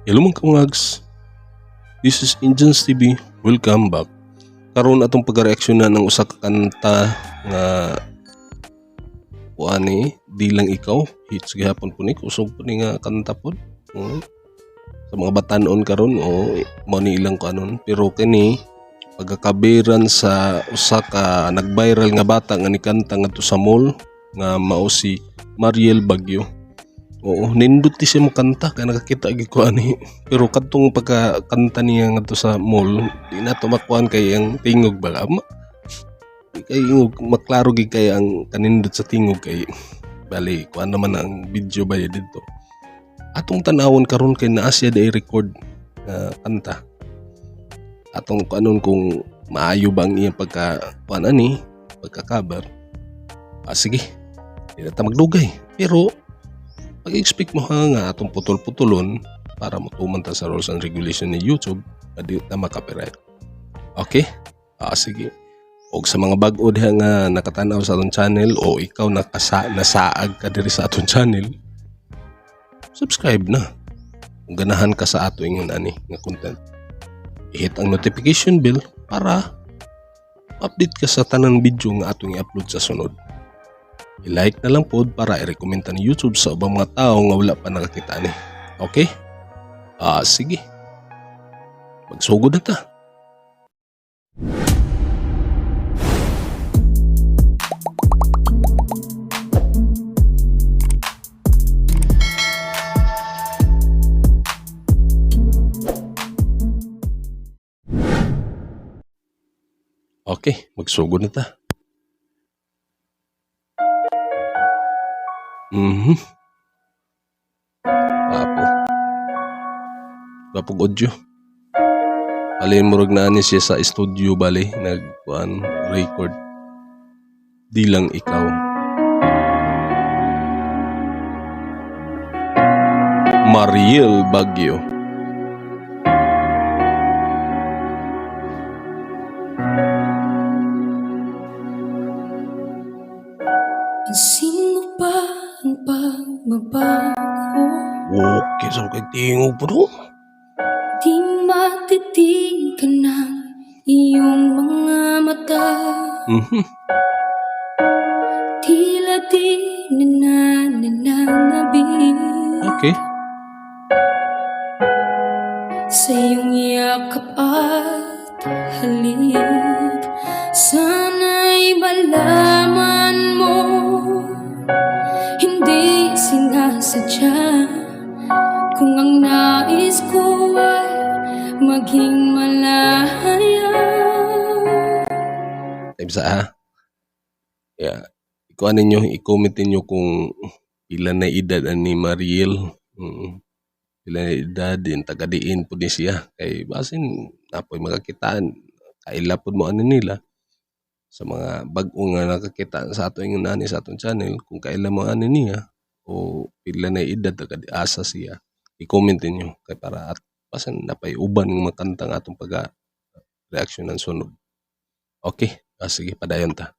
Hello mga kangags, this is Indians TV, welcome back. Karon atong pagreaksyonan ng usa ka kanta nga kuani di lang ikaw, hits gihapon po ni kusog po ni nga kanta pod. Sa mga batanon karon o mao ni ilang kanon, pero kini pagkakabiran sa usa ka nag-viral nga bata nga ni kanta ngadto sa mall nga mao si Mariel Baguio. Oo, nindot siya mo kanta kaya nakakita gid ko ani. Pero kadtong pagkakanta niya ngadto sa mall, di na to makuan kay ang tingog ba. Kay maklaro gid kay ang kanindot sa tingog kay bali kuan naman ang video ba dito. Atong tanawon karon kay naa siya day record kanta. Atong kanon kung maayo ba ang iyang pagka-kuan ani, pagka-cover. Sige. Di na ta magdugay. Pero pag-expect mo nga atong putol-putulon para matuman ta sa rules and regulation ni YouTube na di na makapiright. Okay? Sige. O sa mga bag-o diha nga nakatanaw sa atong channel o ikaw nasaag ka diri sa atong channel, subscribe na. Kung ganahan ka sa ato ingon ani nga content, i-hit ang notification bell para update ka sa tanang video nga atong i-upload sa sunod. I-like na lang pod para i-recommenda ni YouTube sa ubang mga tao nga wala pa nakakita ni. Okay? Sige. Magsugod na ta. Okay, magsugod na ta. Gapog audio. Bali murag na ani siya sa studio bali nagkuan record. Di lang ikaw. Mariel Baguio. Pansin mo ba ang pagbabago? Okay, saan kay tingog po do? Di matitigan ng iyong mga mata. Tila di nananabig. Okay. Sa iyong yakap at halik, sana'y malaman mo, hindi sinasadya. Kung ang nais ko ay maging malaya. Time sa yeah. Ikuan ninyo, i-comment ninyo kung ilan na edad ni Mariel. Ilan na edad din, taga-diin po din siya. Kay basin, napoy makakitaan. Kaila po mo ano nila. Sa mga bag-o nga nakakita sa ato yung nani sa atong channel, kung kailan mo ano niya, o pila na edad, taga-asa siya. I-comment ninyo. Kay para at basin, napay uban ng makantang atong pag-reaction ng sunod. Okay, sige, padayon ta.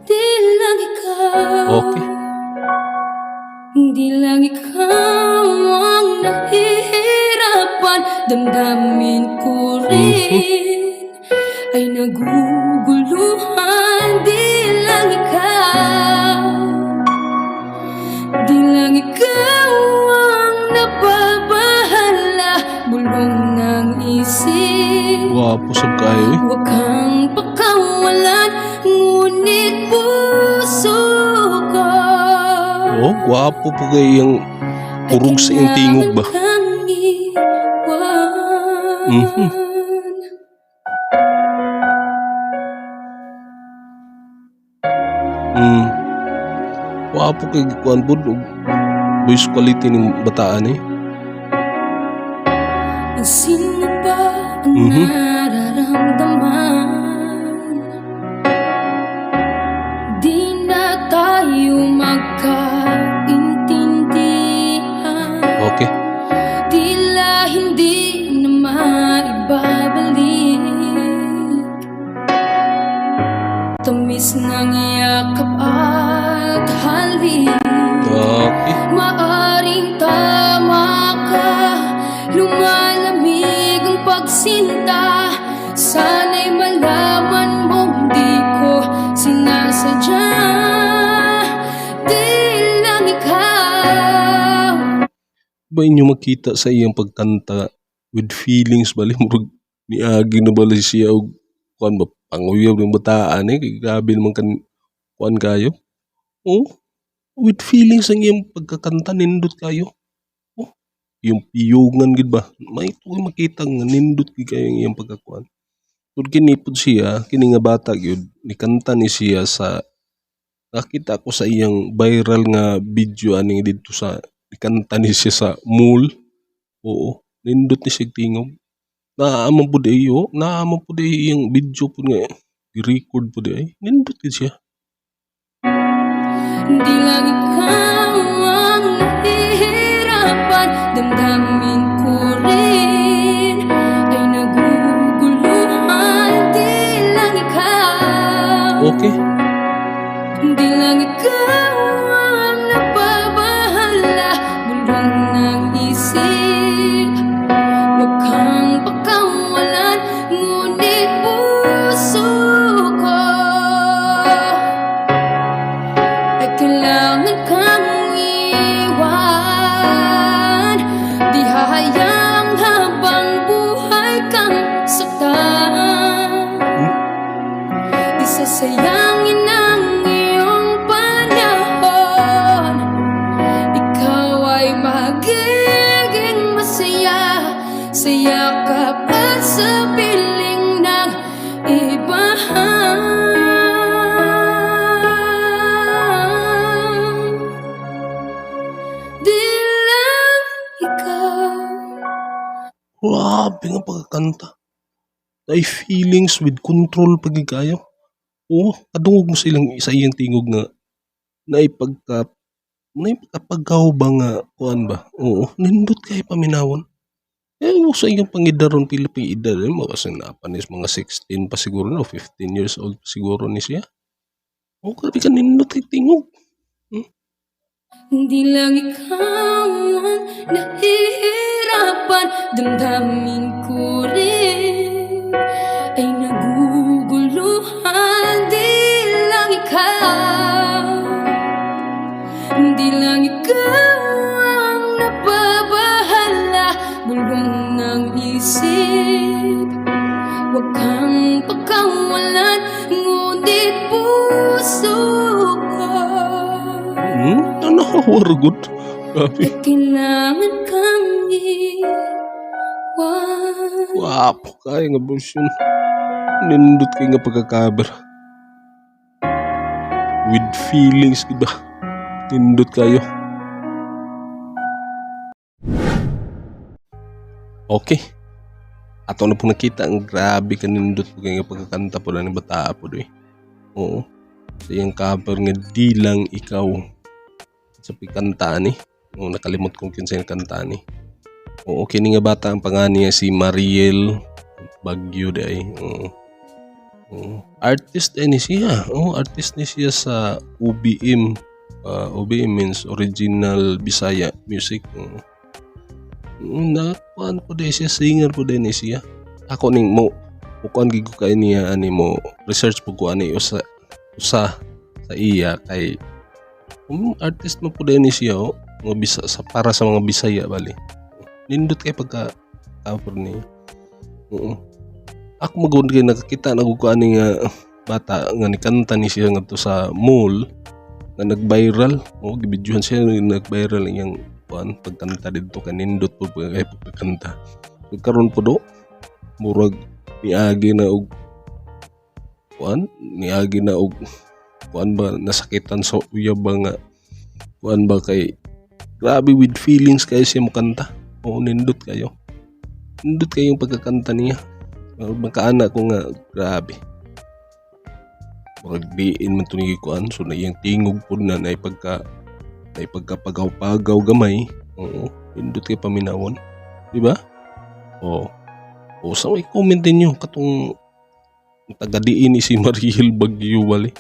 Di lang ikaw. Okay. Di lang ikaw ang nahihirapan. Damdamin ko rin ay naguguluhan. Di lang ikaw. Di lang ikaw ang nababahala. Bulong ng isip. Wapo sab kayo eh. Huwag kang pakawalan, ngunit puso ko. Oh, gwapo po kayo yung purog sa iyong tingog ba? Gwapo kayo kuan po. Voice quality ng bataan eh. Sino ba ang nararamdaman? Di na tayo magkaintindihan. Okay. Tila hindi na maibabalik. Tamis ng yakap at halik. Okay. Maaring tama ka Ba inyo makita sa iyang pagkanta with feelings bali murag niagi na bali siya og kuan ba panguyab ng bataan kay grabe naman kan kuan kayo. Oh, with feelings ang iyang pagkakanta nindot kayo. Oh, yung piyungan gid ba? May tukoy makita nga nindot gid kayo ang iyang pagkakuan. Kung kini pud siya, kini nga bata gyud, nikanta ni siya sa nakita ko sa iyang viral nga video aning didto sa nikanta ni siya sa mall. Oo, nindot ni siya tingog. Naaman pud iyo, naaman pud iyang video pud nga i-record pud ay. Nindot gid siya. Di lang ikaw ang nahihirapan, damdamin ko rin ay naguguluhan. Di lang ikaw, Okay. di lang ikaw ang nababahala, bulong ng isip. Huwag kang pakawalan, ngunit puso ko ay kailangan kang iwan. Di hahayang habang buhay kang saktan. Di sasayangin ang iyong panahon. Ikaw ay magiging masaya sa yakap at sa piling ng iba. Di lang ikaw. Grabe nga pagkakanta. Ay feelings with control pagid kayo. Oo, kadungog mo silang sa iyang tingog nga naipagka naipagkapagaw ba nga kuan ba? Oo, nindot kay paminawon. Mo sa iyong pangidaron Pilipin edad mo kasi napanis mga 16 pa siguro no, 15 years old pa siguro ni siya. Oh, grabe ka nindot kay tingog. Hindi lang ikaw ang nahihirapan, damdamin ko rin ay naguguluhan. Di lang ikaw, di lang ikaw ang nababahala, bulong ng isip. Huwag kang pakawalan, ngunit puso ko Ano wargod? Grabe. ay kailangan kang iwan. Wapo kaya nga version. Nindot kay nga pagkakaber. With feelings diba? Nindot kayo. Okay. Ato na po nakita ang grabe ka nindot po kay nga pagkakanta po na ni Bataa po doy. Oo. Sa iyang cover nga di lang ikaw. Sa pikanta ni. Oo, nakalimot kong kinsa yung kanta ni. Oo, kini nga bata ang pangalan niya si Mariel Baguio day. Oo. Oo. Artist ni siya. Oo, artist ni siya sa OBM. OBM means Original Bisaya Music. Oo. Nakuan po day siya, singer po day ni siya. Ako ning mo kuan gid ko kay niya ani mo research po ko ani usa sa iya kay artist mo po day ni siya mga bisa sa para sa mga Bisaya bali. Nindot kay pagka cover niya. Oo. Ako magud kay nakakita na ko ani nga bata nga nikanta ni siya ngadto sa mall nga nag-viral. O gibidyohan siya nag-viral yang kuan pagkanta didto kanindot po kay pagkanta. So, karon po do murag niagi na og kuan kuan ba nasakitan sa uyab ba nga kuan ba kay grabe with feelings kayo siya mukanta. Oo, nindot kayo. Nindot kayong pagkakanta niya. Magkaana ko nga grabe. Murag diin man tunigi kuan so na iyang tingog po na naipagkapagaw-pagaw gamay. Oo, nindot kay paminawon. Di ba? Oo. O sa may comment ninyo katong taga-diin ni si Mariel Baguio wali.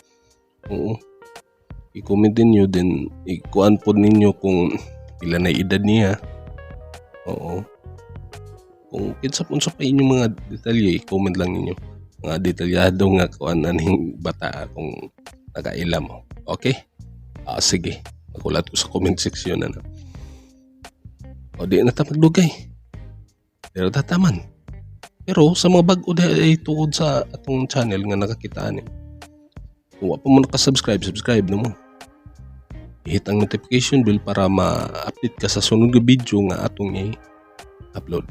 Oo. I-comment ninyo din ikuan po ninyo kung ilan na edad niya. Oo. Kung kinsa po sa pa inyong mga detalye, i-comment lang ninyo. Mga detalyado nga kuan aning bata kung nakailam mo. Okay? Sige. Magulat ko sa comment section na. O di na ta magdugay. Pero tataman. Pero sa mga bag-o ay tuod sa atong channel nga nakakitaan kung wa pa mo nakasubscribe, subscribe na mo. I-hit ang notification bell para ma-update ka sa sunod nga video nga atong i-upload.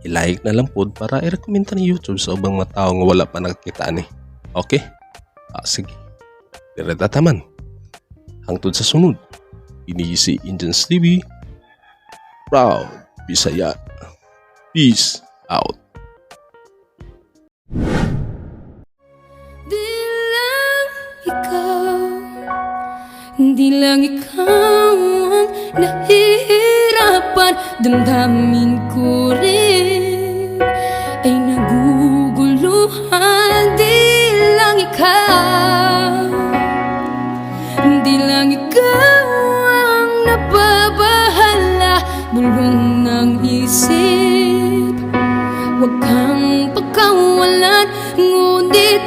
I-like na lang pod para i-recommend ni YouTube sa ubang mga tao nga wala pa nakakitaan Okay? Sige. Pero tataman. Hangtod sa sunod. Ini si Indians TV. Proud Bisaya. Peace out. Di lang ikaw, di lang ikaw ang nahihirapan. Damdamin ko rin ay naguguluhan. Di lang ikaw, di lang ikaw ang nababahala. Bulong ng isip, huwag kang pagkawalan, ngunit